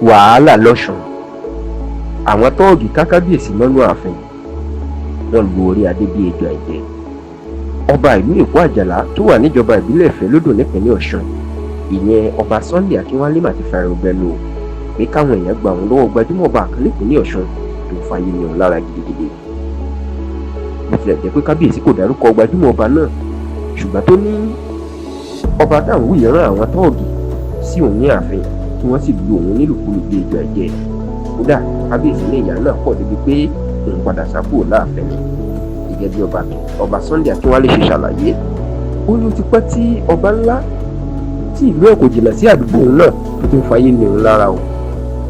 wàhálà lọ́sùn. Àwọn tọ́ọ̀gì ká Kábíyèsí mọ́nú ààfin, wọ́n lu orí adé bí ejò àìjẹ. Ọba ìlú Èkó Àjàlá tó wà níjọba ìbílẹ̀ Ìfẹ́lódò nípínlẹ̀ Ọ̀ṣun, ìyẹn ọba Sunday Akínwálé mà ti fẹ́ràn bẹ́lú pé káwọn èèyàn gba òun lọ́wọ́ gbajúmọ̀ ọba kan nípínlẹ̀ Ọ̀ṣun tó fàyè ní òun lára gidigidi. Bó tilẹ̀ jẹ́ pé Kábíyèsí kò dárúkọ gbajúmọ̀ ọba náà, ṣùgbọ́n tó ní ọba táwọn wúyẹ rán àwọn tọ́ọ̀gì sí òun ní ààfin tí wọ́n sì lu òun nílùkulù bí ejò àìjẹ. Kódà Kábíyèsí ní ìyá náà pọ̀ débi pé òun padà sá kúrò láàfin ni. Gẹ́gẹ́ bí ọba Sunday Akínwálé ṣe ṣàlàyé, ó ní ó ti pẹ́ tí ọba ńlá tí ìlú ẹ̀ kò jìnnà sí àdúgbò òun náà tó ti ń fàyè ní òun lára o.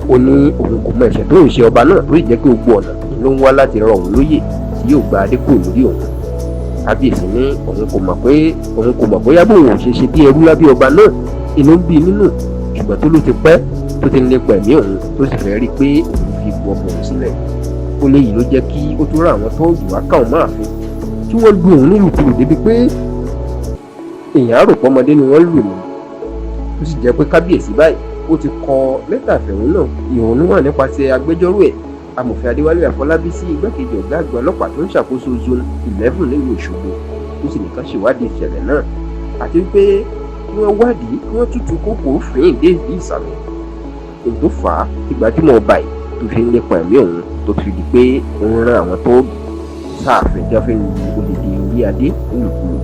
Ó ní òun kò mọ ẹ̀ṣẹ̀ tó ń ṣe ọba náà tó jẹ́ pé gbogbo ọ̀nà ló ń wá láti rọ òun lóyè tí yóò gba adé kúrò lórí òun. Kábíyèsí ní òun kò mọ̀ bóyá bóun ò ṣe bí ẹrú lábẹ́ ọba náà, inú ń bí nínú, ṣùgbọ́n tó ló ti pẹ́ tó ti ń lépa ẹ̀mí òun tó sì fẹ́ rí i pé òun fi ipò ọmọ òun sílẹ̀. Ó léyìí ló jẹ́ kí ó tó rà àwọn tọ́ọ̀gì wá káwọn máa fi tí wọ́n lu òun nílùkulù débi pé èèyàn àrò pọ́mọdé ni wọ́n lù ní. Ó sì jẹ́ pé Kábíyèsí báyìí ó ti kọ lẹ́tà ìfẹ̀hónú hàn nípasẹ̀ agbẹjọ́rò ẹ̀ amòfin Adéwálé Àfọlábí sí igbákejì ọ̀gá àgbà ọlọ́pàá tó ń ṣàkóso zone 11 nílùú Òṣogbo, ó sì nìkan ṣèwádìí ìṣẹ̀lẹ̀ náà àti pé kí wọ́n wádìí kí wọ́n tútù kókó fìyìn dé ìdí ìsàlẹ̀. Èyí tó fà á tí gbajúmọ̀ ọba yìí tó fi ń lépa ẹ̀mí òun tó fi di pé òun rán àwọn tọ́ọ̀gì sáàfin jẹ́ fẹ́ lu odidi orí adé nílùkulù.